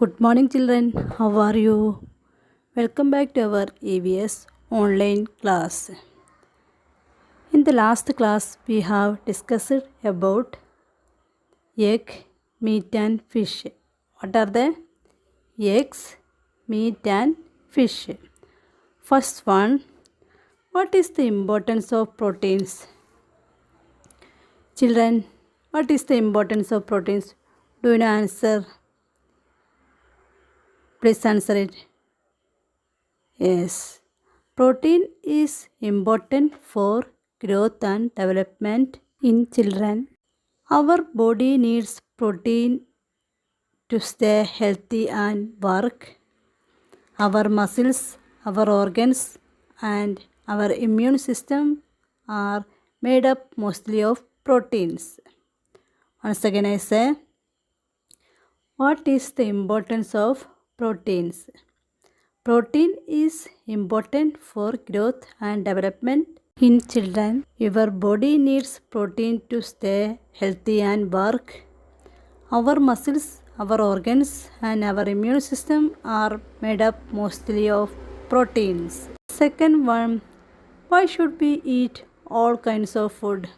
Good morning, children. How are you? Welcome back to our EVS online class. In the last class, we have discussed about egg, meat, and fish. What are the eggs, meat, and fish? First one, what is the importance of proteins? Children, what is the importance of proteins? Do you know answer? Please answer it. Yes. Protein is important for growth and development in children. Our body needs protein to stay healthy and work. Our muscles, our organs, and our immune system are made up mostly of proteins. Once again, I say, what is the importance of proteins? Protein is important for growth and development in children. Your body needs protein to stay healthy and work. Our muscles, our organs, and our immune system are made up mostly of proteins. Second one, why should we eat all kinds of food?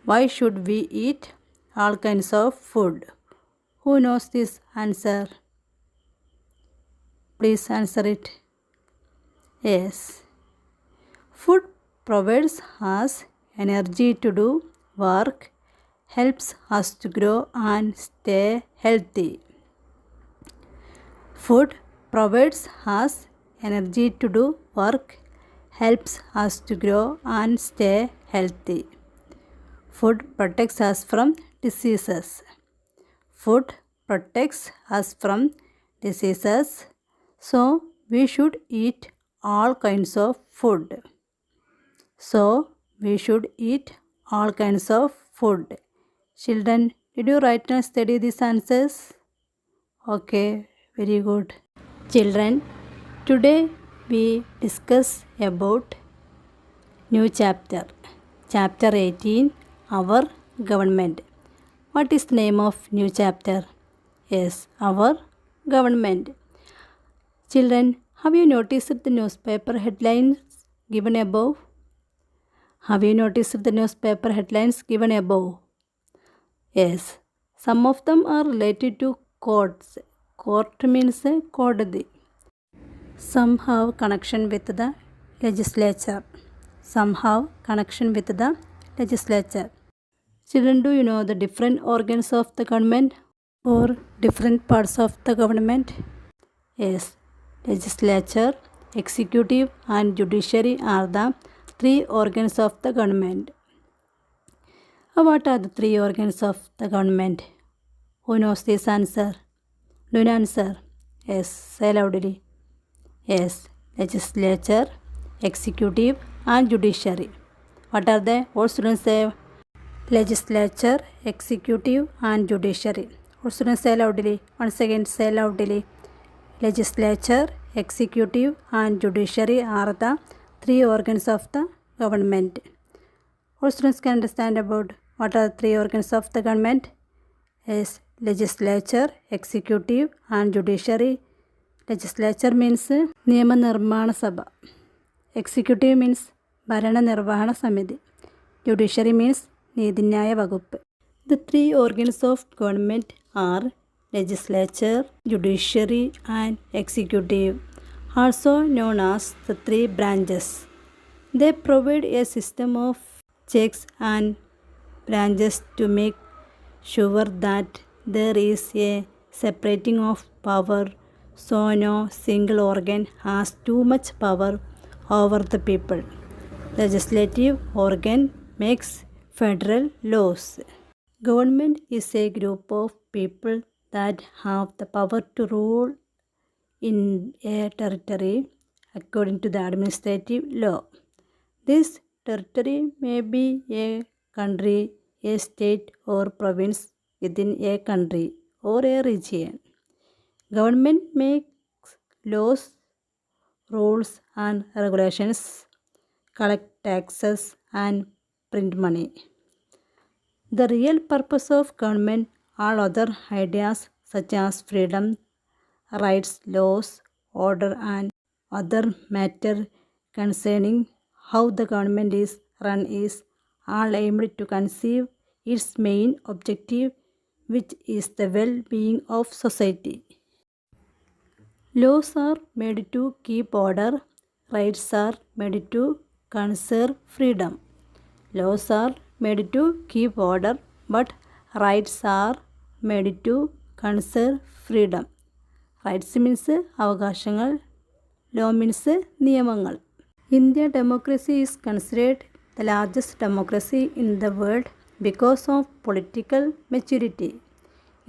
Why should we eat all kinds of food? Who knows this answer? Please answer it. Yes. Food provides us energy to do work, helps us to grow and stay healthy. Food provides us energy to do work, helps us to grow and stay healthy. Food protects us from diseases. Food protects us from diseases. So, we should eat all kinds of food. So, we should eat all kinds of food. Children, did you write and study these answers? Okay, very good. Children, today we discuss about new chapter. Chapter 18, Our Government. What is the name of new chapter? Yes, Our Government. Children, have you noticed the newspaper headlines given above? Have you noticed the newspaper headlines given above? Yes, some of them are related to courts. Court means kodadi. Some have connection with the legislature. Some have connection with the legislature. Children, do you know the different organs of the government or different parts of the government? Yes, legislature, executive and judiciary are the three organs of the government. What are the three organs of the government? Who knows this answer? Do you answer? Yes, say loudly. Yes, legislature, executive and judiciary. What are they? All students say legislature, executive and judiciary. All students say loudly. Once again say loudly. Legislature, executive and judiciary are the three organs of the government. All students can understand about what are the three organs of the government? Yes, legislature, executive and judiciary. Legislature means Niyama Nirmana Sabha. Executive means Bharana Nirvahana Samiti. Judiciary means Nidhinyaya Vagup. The three organs of government are legislature, judiciary and executive, also known as the three branches. They provide a system of checks and branches to make sure that there is a separating of power, so no single organ has too much power over the people. Legislative organ makes federal laws. Government is a group of people that have the power to rule in a territory according to the administrative law. This territory may be a country, a state or province within a country or a region. Government makes laws, rules and regulations, collect taxes and print money. The real purpose of government, all other ideas such as freedom, rights, laws, order, and other matter concerning how the government is run is all aimed to conceive its main objective, which is the well-being of society. Laws are made to keep order, rights are made to conserve freedom. Laws are made to keep order, but rights are made to conserve freedom. Rights means അവകാശങ്ങൾ, law means നിയമങ്ങൾ. India democracy is considered the largest democracy in the world because of political maturity.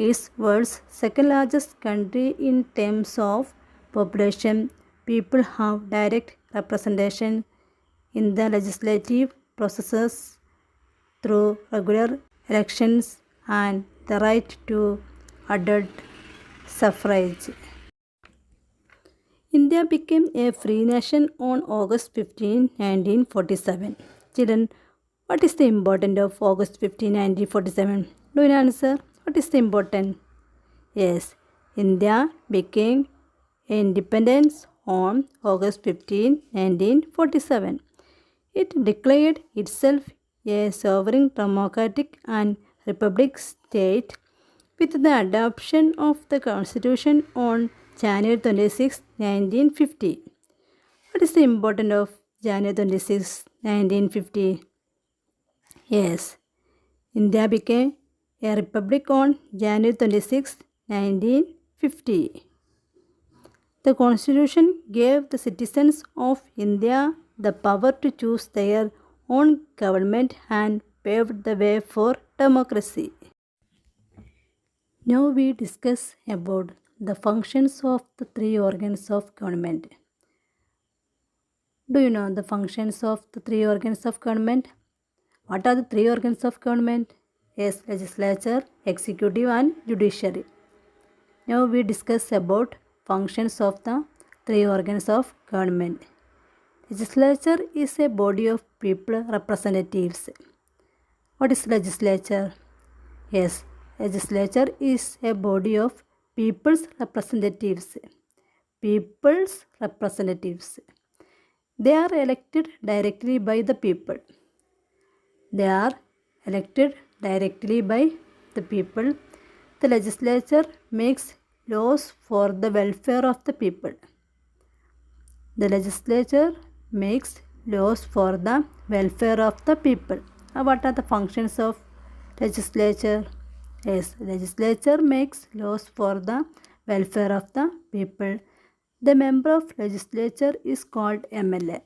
It's world's second largest country in terms of population. People have direct representation in the legislative processes through regular elections and the right to adult suffrage. India became a free nation on August 15, 1947. Children, what is the importance of August 15, 1947? Do you answer? What is the importance? Yes, India became independent on August 15, 1947. It declared itself a sovereign democratic and republic state with the adoption of the Constitution on January 26, 1950. What is the importance of January 26, 1950? Yes, India became a republic on January 26, 1950. The Constitution gave the citizens of India the power to choose their own government and paved the way for democracy. Now we discuss about the functions of the three organs of government. Do you know the functions of the three organs of government? What are the three organs of government? Yes, legislature, executive and judiciary. Now we discuss about functions of the three organs of government. Legislature is a body of people representatives. What is legislature? Yes, legislature is a body of people's representatives. People's representatives. They are elected directly by the people. They are elected directly by the people. The legislature makes laws for the welfare of the people. The legislature makes laws for the welfare of the people. What are the functions of legislature? Yes, legislature makes laws for the welfare of the people. The member of legislature is called MLA.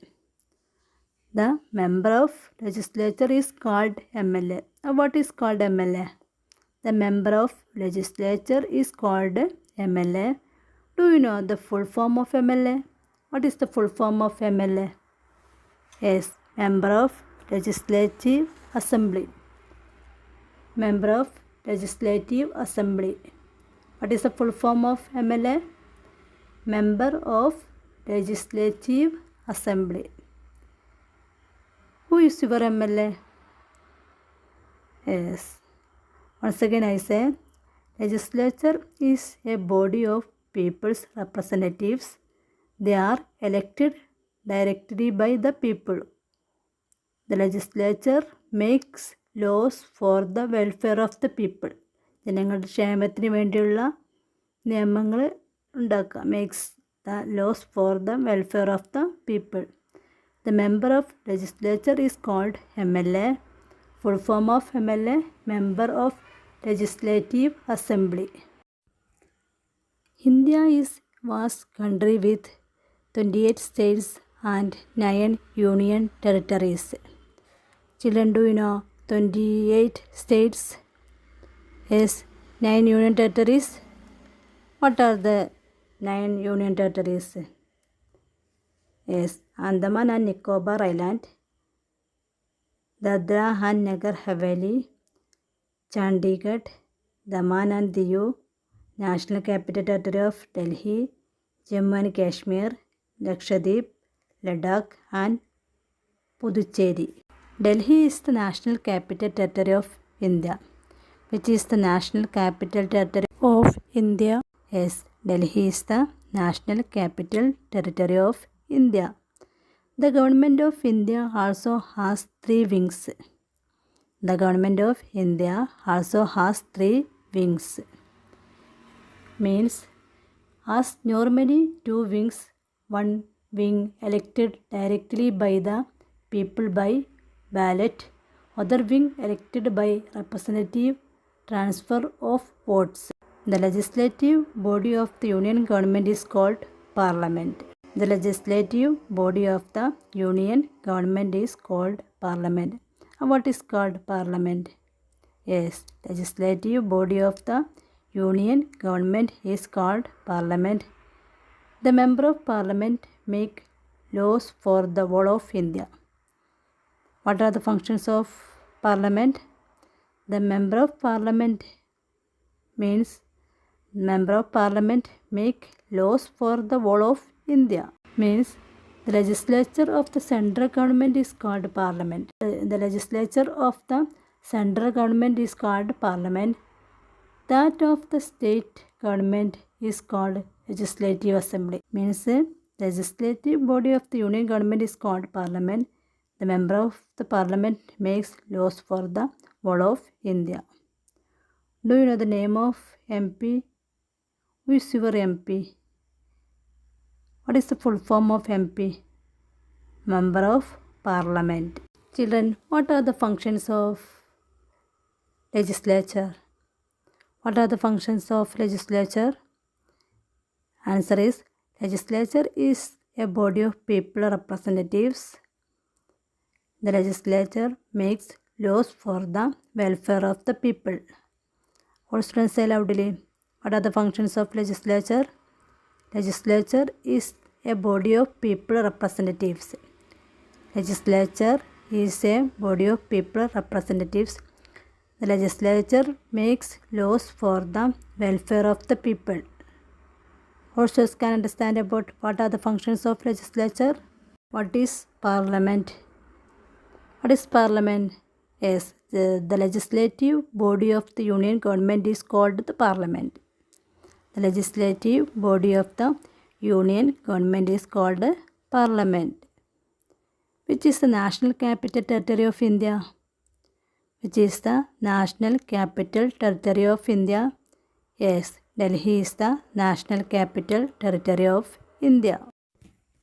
The member of legislature is called MLA. What is called MLA? The member of legislature is called MLA. Do you know the full form of MLA? What is the full form of MLA? Yes, member of legislative assembly. Member of legislative assembly. What is the full form of MLA? Member of legislative assembly. Who is your MLA? Yes. Once again I say, legislature is a body of people's representatives. They are elected directly by the people. The legislature makes laws for the welfare of the people. ജനങ്ങളുടെ ക്ഷേമത്തിന് വേണ്ടിയുള്ള നിയമങ്ങൾ ഉണ്ടാക്കുക. Makes the laws for the welfare of the people. The member of legislature is called MLA. Full form of MLA, member of legislative assembly. India is vast country with 28 states and 9 union territories. Children, do you know 28 states? Yes, 9 union territories. What are the 9 union territories? Yes, Andaman and Nicobar Island, Dadra and Nagar Haveli, Chandigarh, Daman and Diu, National Capital Territory of Delhi, Jammu and Kashmir, Lakshadweep, Ladakh and Puducherry. Delhi is the national capital territory of India. Which is the national capital territory? of India? Yes, Delhi is the national capital territory of India. The government of India also has three wings. The government of India also has three wings. Means as normally two wings, one wing elected directly by the people by ballot, other wing elected by representative transfer of votes. The legislative body of the union government is called Parliament. The legislative body of the union government is called Parliament. And what is called Parliament? Yes, legislative body of the union government is called Parliament. The member of Parliament make laws for the whole of India. What are the functions of Parliament? The member of Parliament means member of Parliament make laws for the whole of India. Means the legislature of the central government is called Parliament. The legislature of the central government is called Parliament. That of the state government is called Legislative Assembly. Means legislative body of the union government is called Parliament. The member of the Parliament makes laws for the whole of India. Do you know the name of MP? Who is your MP? What is the full form of MP? Member of Parliament. Children, what are the functions of legislature? What are the functions of legislature? Answer is legislature is a body of people representatives. The legislature makes laws for the welfare of the people. All students say loudly. What are the functions of legislature? Legislature is a body of people representatives. Legislature is a body of people representatives. The legislature makes laws for the welfare of the people. All students can understand about what are the functions of legislature. What is Parliament? What is Parliament? Yes, the legislative body of the union government is called the Parliament. The legislative body of the union government is called Parliament. Which is the national capital territory of India? Which is the national capital territory of India? Yes, Delhi is the national capital territory of India.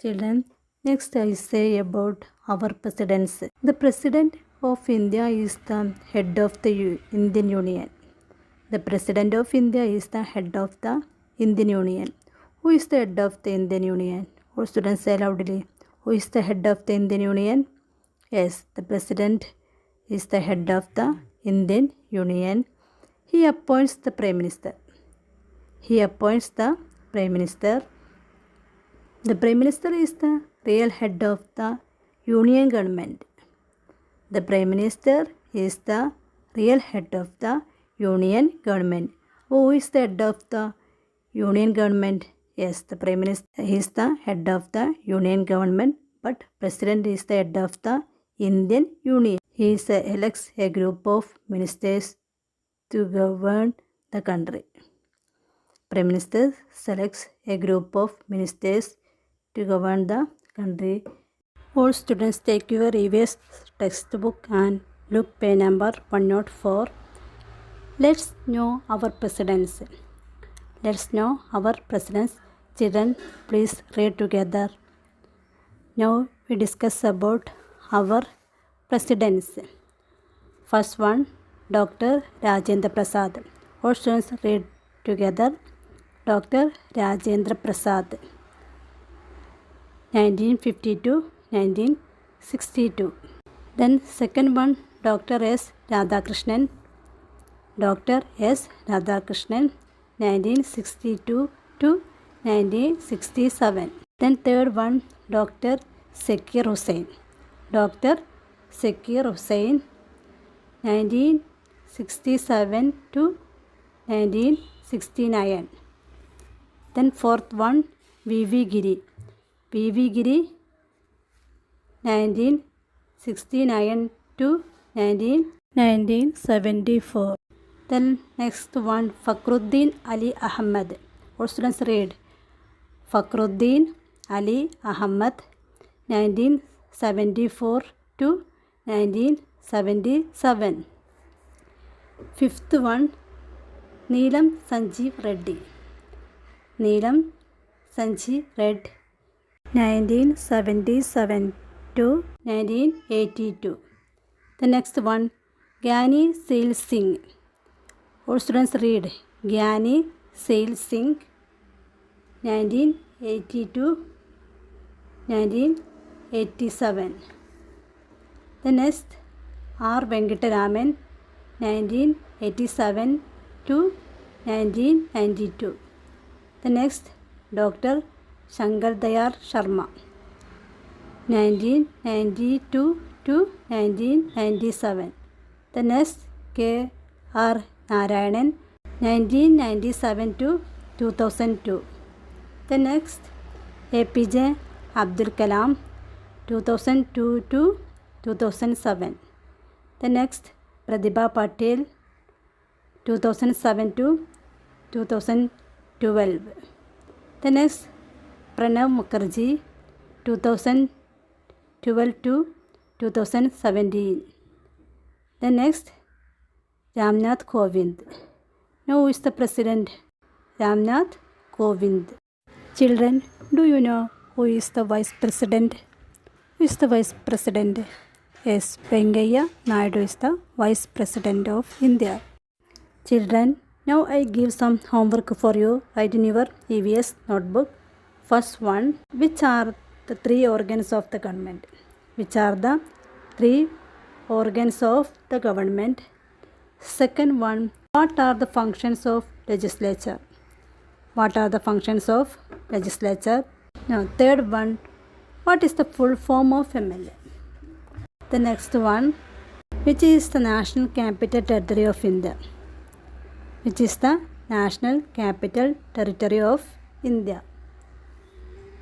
Children, next I say about our presidents. The President of India is the head of the Indian Union. The President of India is the head of the Indian Union. Who is the head of the Indian Union? All students say loudly. Who is the head of the Indian Union? Yes, the President is the head of the Indian Union. He appoints the Prime Minister. He appoints the Prime Minister. The Prime Minister is the real head of the Union government. The Prime Minister is the real head of the Union government. Who is the head of the Union government? Yes, the Prime Minister is the head of the Union government, but President is the head of the Indian Union. He elects a group of ministers to govern the country. Prime Minister selects a group of ministers to govern the country. All students take your EVS textbook and look page number 104. Let's know our presidents. Let's know our presidents. Children, please read together. Now we discuss about our presidents. First one, Dr. Rajendra Prasad. All students read together. Dr. Rajendra Prasad, 1952-1962. Then second one, Dr. S. Radhakrishnan. Dr. S. Radhakrishnan, 1962-1967. Then third one, Dr. Zakir Hussain. Dr. Zakir Hussain, 1967-1969. Then fourth one, V.V. Giri. V.V. Giri, 1969-1974. Then next one, Fakhruddin Ali Ahmad. All students read. Fakhruddin Ali Ahmad, 1974 to 1977. Fifth one, Neelam Sanjeev Reddy. Neelam Sanjeev Reddy, 1977 to 1982. The next one, Gyani Sail Singh. All students read. Gyani Sail Singh, 1982 1987. The next, R. Venkataraman, 1987 to 1992. The next, Dr. Shankar Dayal Sharma, 1992 to 1997. The next, K. R. Narayanan, 1997 to 2002. The next, APJ Abdul Kalam, 2002 to 2007. The next, Pratibha Patil, 2007 to 2012. The next, Pranav Mukherjee, 2012 to 2017. The next, Ramnath Kovind. Now who is the president? Ramnath Kovind. Children, do you know who is the vice president? Who is the vice president? Yes, Venkaiah Naidu is the vice president of India. Children, now I give some homework for you. Write in your EVS notebook. First one, which are the three organs of the government? Which are the three organs of the government? Second one, what are the functions of legislature? What are the functions of legislature? Now, third one, what is the full form of MLA? The next one, which is the national capital territory of India? Which is the national capital territory of India?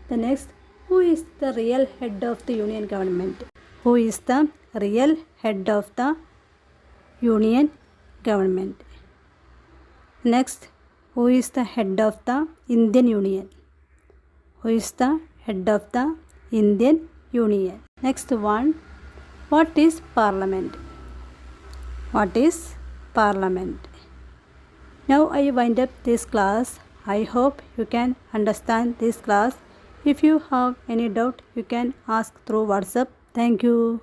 The next, who is the real head of the union government? Who is the real head of the union government? Next, who is the head of the Indian Union? Who is the head of the Indian Union? Next one, what is Parliament? What is Parliament? Now I wind up this class. I hope you can understand this class. If you have any doubt, you can ask through WhatsApp. Thank you.